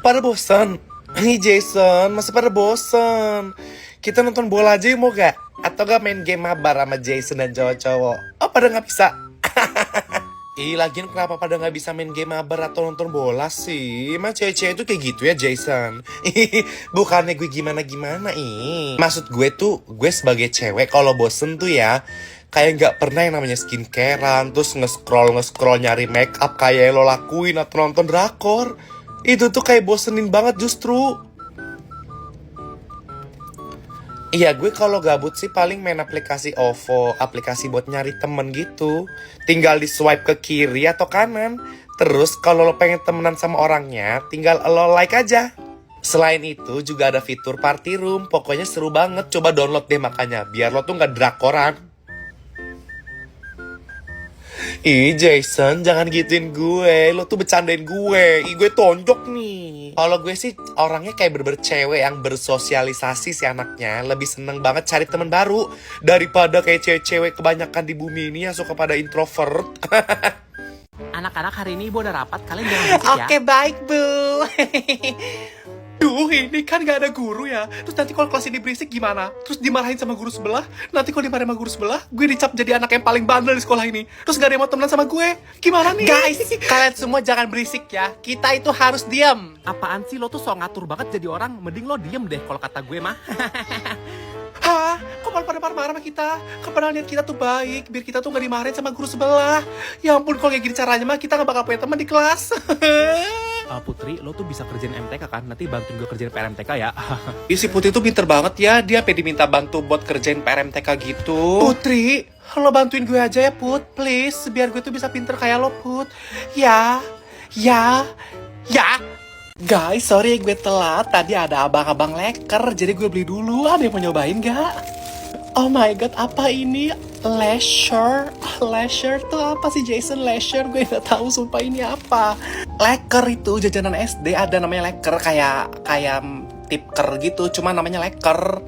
Pada bosan? Nih Jason, masih pada bosan. Kita nonton bola aja yuk, mau gak? Atau gak main game mabar sama Jason dan cowok-cowok? Oh, pada gak bisa? Lagian kenapa pada gak bisa main game mabar atau nonton bola sih? Emang cewek-cewek itu kayak gitu ya, Jason? Bukannya gue gimana-gimana, Maksud gue tuh, gue sebagai cewek kalau bosen tuh ya, kayak gak pernah yang namanya skincarean, terus nge-scroll nyari make up kayak yang lo lakuin atau nonton drakor. Itu tuh kayak bosenin banget justru. Iya, gue kalau gabut sih paling main aplikasi OVO, aplikasi buat nyari temen gitu. Tinggal di swipe ke kiri atau kanan. Terus kalau lo pengen temenan sama orangnya, tinggal lo like aja. Selain itu juga ada fitur party room, pokoknya seru banget. Coba download deh makanya, biar lo tuh gak drakoran. Jason, jangan gituin gue. Lo tuh bercandain gue. Gue tonjok nih. Kalau gue sih orangnya kayak bener-bener cewek yang bersosialisasi si anaknya. Lebih seneng banget cari teman baru daripada kayak cewek-cewek kebanyakan di bumi ini yang suka pada introvert. Anak-anak, hari ini ibu udah rapat, kalian jangan berisik ya. Oke, baik bu. Duh, ini kan gak ada guru ya. Terus nanti kalau kelas ini berisik gimana? Terus dimarahin sama guru sebelah. Nanti kalau dimarahin sama guru sebelah, gue dicap jadi anak yang paling bandel di sekolah ini. Terus gak ada yang mau temenan sama gue. Gimana nih? Guys, kalian semua jangan berisik ya. Kita itu harus diam. Apaan sih, lo tuh so ngatur banget jadi orang. Mending lo diem deh kalau kata gue mah. Hah? Kok malah pada marah-marah sama kita? Padahal niat kita tuh baik, biar kita tuh gak dimarahin sama guru sebelah. Ya ampun, kalau kayak gini caranya mah kita gak bakal punya teman di kelas. Putri, lo tuh bisa kerjain MTK kan? Nanti bantuin gue kerjain PR MTK ya. Si Putri tuh pinter banget ya. Dia sampai diminta bantu buat kerjain PR MTK gitu. Putri, lo bantuin gue aja ya Put, please. Biar gue tuh bisa pinter kayak lo Put. Ya. Guys, sorry gue telat. Tadi ada abang-abang leker, jadi gue beli dulu. Ada yang mau nyobain gak? Oh my god, apa ini? Leisure tuh apa sih Jason? Leisure, gue gak tahu sumpah ini apa. Leker itu jajanan SD, ada namanya leker, kayak tipker gitu, cuma namanya leker.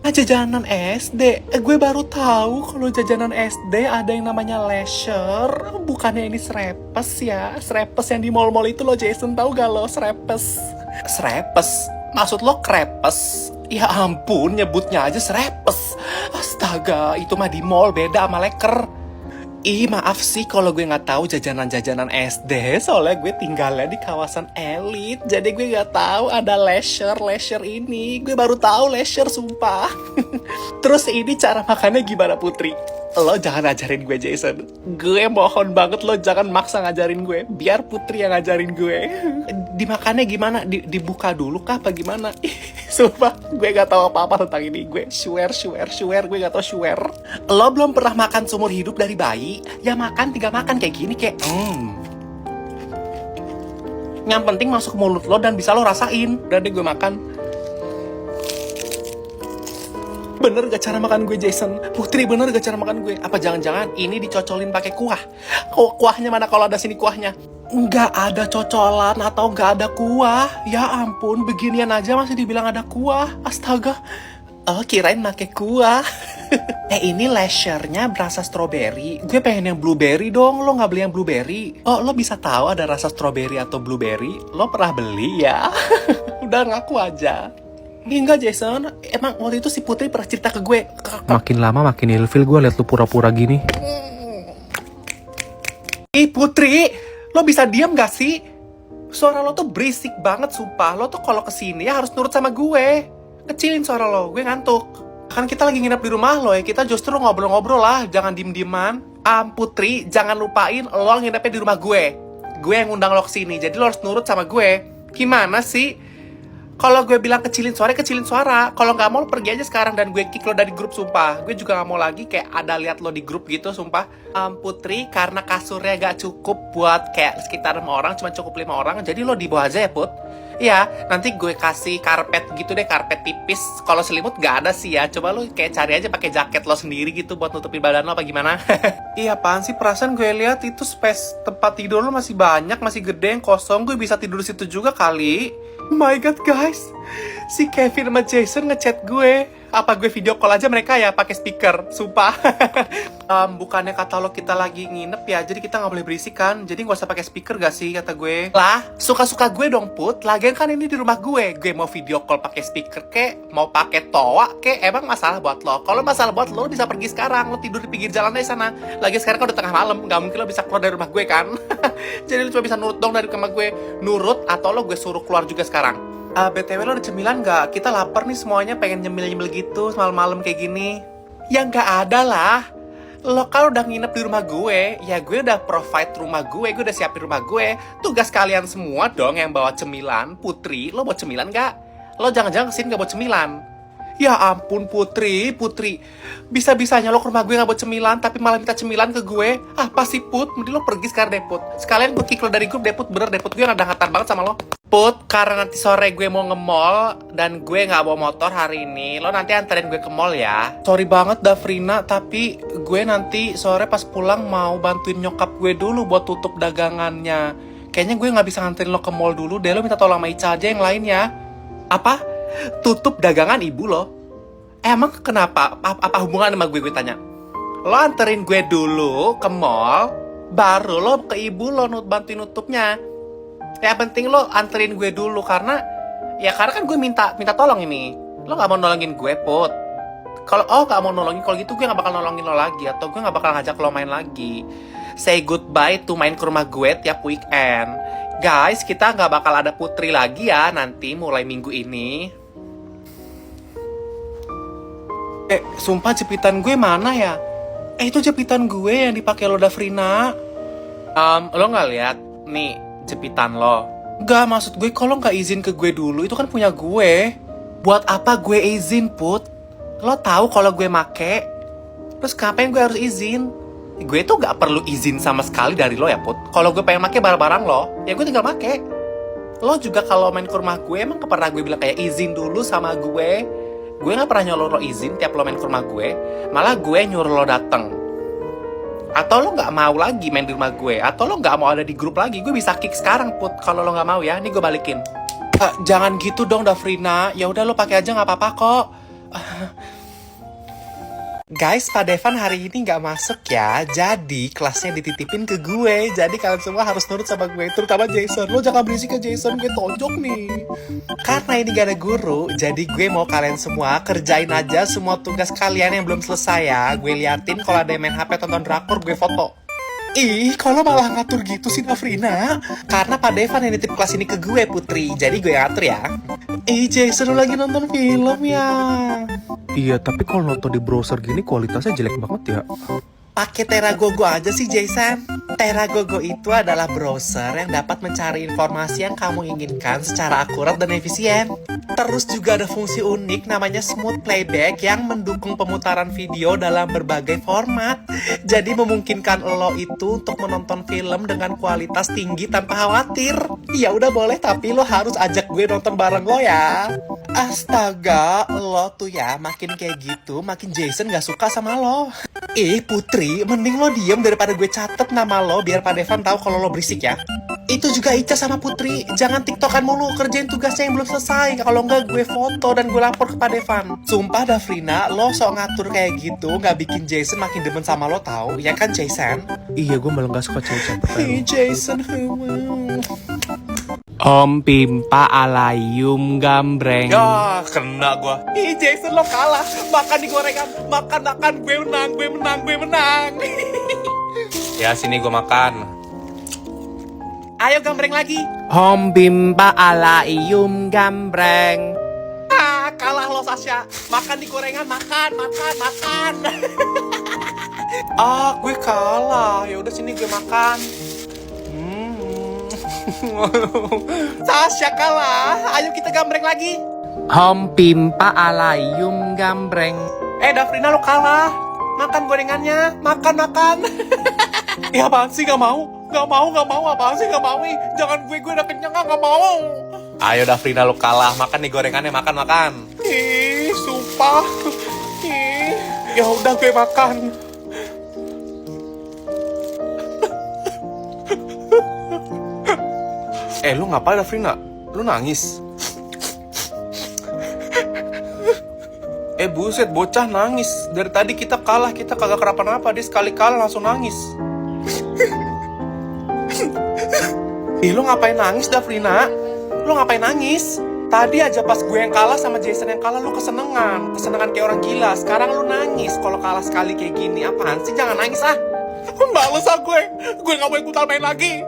Nah, jajanan SD, gue baru tahu kalau jajanan SD ada yang namanya leisure. Bukannya ini Srepes ya? Srepes yang di mall-mall itu lo Jason, tahu gak lo Srepes? Srepes? Maksud lo krepes? Ya ampun, nyebutnya aja Srepes. Astaga, itu mah di mall, beda sama leker. Maaf sih kalau gue nggak tahu jajanan-jajanan SD, soalnya gue tinggalnya di kawasan elit. Jadi gue nggak tahu ada leisure ini. Gue baru tahu leisure, sumpah. Terus ini cara makannya gimana Putri? Lo jangan ajarin gue Jason. Gue mohon banget lo jangan maksa ngajarin gue. Biar Putri yang ngajarin gue. Dimakannya gimana? Dibuka dulu kah apa gimana? Sumpah, gue gak tahu apa-apa tentang ini. Gue swear, gue gak tahu swear. Lo belum pernah makan seumur hidup dari bayi? Ya makan, tinggal makan kayak gini, kayak Yang penting masuk mulut lo dan bisa lo rasain. Udah deh gue makan. Bener gak cara makan gue Jason? Putri, bener gak cara makan gue? Apa jangan-jangan ini dicocolin pakai kuah? Kuahnya mana kalau ada sini kuahnya? Nggak ada cocolan atau nggak ada kuah. Ya ampun, beginian aja masih dibilang ada kuah. Astaga. Oh, kirain pakai kuah. Ini leisure-nya berasa strawberry. Gue pengen yang blueberry dong. Lo nggak beli yang blueberry? Oh, lo bisa tahu ada rasa strawberry atau blueberry? Lo pernah beli ya? Udah ngaku aja. Enggak Jason, emang waktu itu si Putri pernah cerita ke gue. Makin lama makin ilfil gue liat lo pura-pura gini. Putri, lo bisa diam gak sih? Suara lo tuh berisik banget sumpah. Lo tuh kalau kesini ya harus nurut sama gue. Kecilin suara lo, gue ngantuk. Kan kita lagi nginep di rumah lo ya, kita justru ngobrol-ngobrol lah, jangan diem-dieman. Putri, jangan lupain lo nginepnya di rumah gue. Gue yang ngundang lo kesini, jadi lo harus nurut sama gue. Gimana sih? Kalau gue bilang kecilin suara. Kalau nggak mau lo pergi aja sekarang dan gue kick lo dari grup sumpah. Gue juga nggak mau lagi kayak ada lihat lo di grup gitu sumpah. Putri, karena kasurnya gak cukup buat kayak sekitar 5 orang, cuma cukup 5 orang, jadi lo dibawa aja ya Put. Iya, nanti gue kasih karpet gitu deh, karpet tipis. Kalau selimut gak ada sih ya. Coba lo kayak cari aja pakai jaket lo sendiri gitu buat nutupin badan lo apa gimana? Iya, apaan sih, perasaan gue lihat itu space tempat tidur lo masih banyak, masih gede yang kosong. Gue bisa tidur di situ juga kali. Oh my god guys, si Kevin sama Jason ngechat gue. Apa gue video call aja mereka ya pakai speaker, sumpah. Bukannya kata lo kita lagi nginep ya, jadi kita nggak boleh berisik kan? Jadi nggak usah pakai speaker gak sih kata gue? Lah, suka-suka gue dong Put. Lagian kan ini di rumah gue. Gue mau video call pakai speaker kek, mau pakai toa kek, emang masalah buat lo? Kalau masalah buat lo bisa pergi sekarang, lo tidur di pinggir jalan aja sana. Lagian sekarang kan udah tengah malam, nggak mungkin lo bisa keluar dari rumah gue kan? Jadi lo cuma bisa nurut dong dari kamar gue. Nurut atau lo gue suruh keluar juga sekarang. BTW lo ada cemilan nggak? Kita lapar nih semuanya, pengen nyemil-nyemil gitu malam-malam kayak gini. Ya nggak ada lah. Lo kan udah nginep di rumah gue, ya gue udah provide rumah gue udah siapin rumah gue. Tugas kalian semua dong yang bawa cemilan. Putri, lo bawa cemilan nggak? Lo jangan-jangan kesini nggak bawa cemilan. Ya ampun Putri. Bisa-bisanya lo ke rumah gue nggak bawa cemilan, tapi malah minta cemilan ke gue. Apa sih Put? Mending lo pergi sekarang deh Put. Sekalian gue kick lo dari grup deh Put, bener deh Put. Gue nggak ada banget sama lo. Put, karena nanti sore gue mau nge-mall dan gue nggak bawa motor hari ini, lo nanti anterin gue ke mall ya. Sorry banget Dafrina, tapi gue nanti sore pas pulang mau bantuin nyokap gue dulu buat tutup dagangannya. Kayaknya gue nggak bisa nganterin lo ke mall dulu deh, lo minta tolong sama Ica aja yang lain ya. Apa? Tutup dagangan ibu lo? Emang kenapa? Apa hubungan sama gue tanya? Lo anterin gue dulu ke mall, baru lo ke ibu lo bantuin nutupnya. Yang penting lo anterin gue dulu karena kan gue minta tolong ini. Lo nggak mau nolongin gue Put. Kalau nggak mau nolongin, kalau gitu gue nggak bakal nolongin lo lagi atau gue nggak bakal ngajak lo main lagi. Say goodbye to main ke rumah gue tiap weekend. Guys, kita nggak bakal ada Putri lagi ya nanti mulai minggu ini. Sumpah jepitan gue mana ya? Itu jepitan gue yang dipakai lo Dafrina. Lo nggak lihat nih jepitan lo? Gak, maksud gue kalau nggak izin ke gue dulu, itu kan punya gue. Buat apa gue izin Put? Lo tahu kalau gue make? Terus ngapain gue harus izin? Gue tuh gak perlu izin sama sekali dari lo ya Put. Kalau gue pengen make barang-barang lo, ya gue tinggal make. Lo juga kalau main ke rumah gue, emang gak pernah gue bilang kayak izin dulu sama gue? Gue gak pernah nyuruh lo izin tiap lo main ke rumah gue. Malah gue nyuruh lo dateng. Atau lo gak mau lagi main di rumah gue, atau lo gak mau ada di grup lagi, gue bisa kick sekarang Put. Kalau lo gak mau ya, nih gue balikin. Jangan gitu dong Dafrina. Ya udah lo pakai aja nggak apa-apa kok. Guys, Pak Devan hari ini nggak masuk ya. Jadi kelasnya dititipin ke gue. Jadi kalian semua harus nurut sama gue, terutama Jason. Lo jangan berisik ke Jason, gue tonjok nih. Karena ini gak ada guru, jadi gue mau kalian semua kerjain aja semua tugas kalian yang belum selesai ya. Gue liatin kalau ada yang main HP tonton drakor, gue foto. Ih, kalau malah ngatur gitu sih Dafrina. Karena Pak Devan yang nitip kelas ini ke gue Putri, jadi gue ngatur ya. Jason lagi nonton film ya. Iya, tapi kalau nonton di browser gini kualitasnya jelek banget ya. Pakai Teragogo aja sih Jason. Teragogo itu adalah browser yang dapat mencari informasi yang kamu inginkan secara akurat dan efisien. Terus juga ada fungsi unik namanya Smooth Playback yang mendukung pemutaran video dalam berbagai format. Jadi memungkinkan lo itu untuk menonton film dengan kualitas tinggi tanpa khawatir. Ya udah boleh, tapi lo harus ajak gue nonton bareng lo ya. Astaga, lo tuh ya makin kayak gitu, makin Jason gak suka sama lo. Putri, mending lo diem daripada gue catet nama lo biar Pak Devan tahu kalau lo berisik ya. Itu juga Ica sama Putri, jangan tiktokan mulu, kerjain tugasnya yang belum selesai. Kalau enggak gue foto dan gue lapor ke Pak Devan. Sumpah Dafrina, lo sok ngatur kayak gitu nggak bikin Jason makin demen sama lo tahu, ya kan Jason? Iya, gue malah gak suka cewek-cewek. Jason, Om Pimpa alayum gambreng. ya kena gue. Jason lo kalah, makan di gorengan, makan gue menang. Ya sini gue makan. Ayo gambreng lagi. Om Pimpa alayum gambreng. Kalah lo Sasha. Makan di gorengan, makan. Gue kalah. Ya udah sini gue makan. Sasha kalah. Ayo kita gambreng lagi. Om Pimpa alayum gambreng. Dafrina lo kalah. Makan gorengannya. Makan. Apaan sih gak mau? Apaan sih gak mau? Jangan gue udah kenyang gak mau. Ayo Dafrina, lo kalah. Makan nih gorengannya, makan. Sumpah. Ya udah gue makan. Lu ngapain Dafrina? Lu nangis? Buset, bocah nangis. Dari tadi kita kalah, kita kagak kenapa-napa. Dia sekali kalah langsung nangis. Ih, lo ngapain nangis, Dafrina? Lo ngapain nangis? Tadi aja pas gue yang kalah sama Jason yang kalah, lo kesenengan. Kesenengan kayak orang gila. Sekarang lo nangis kalau kalah sekali kayak gini. Apaan sih? Jangan nangis, ah. Males ah gue. Gue gak mau ikutan main lagi.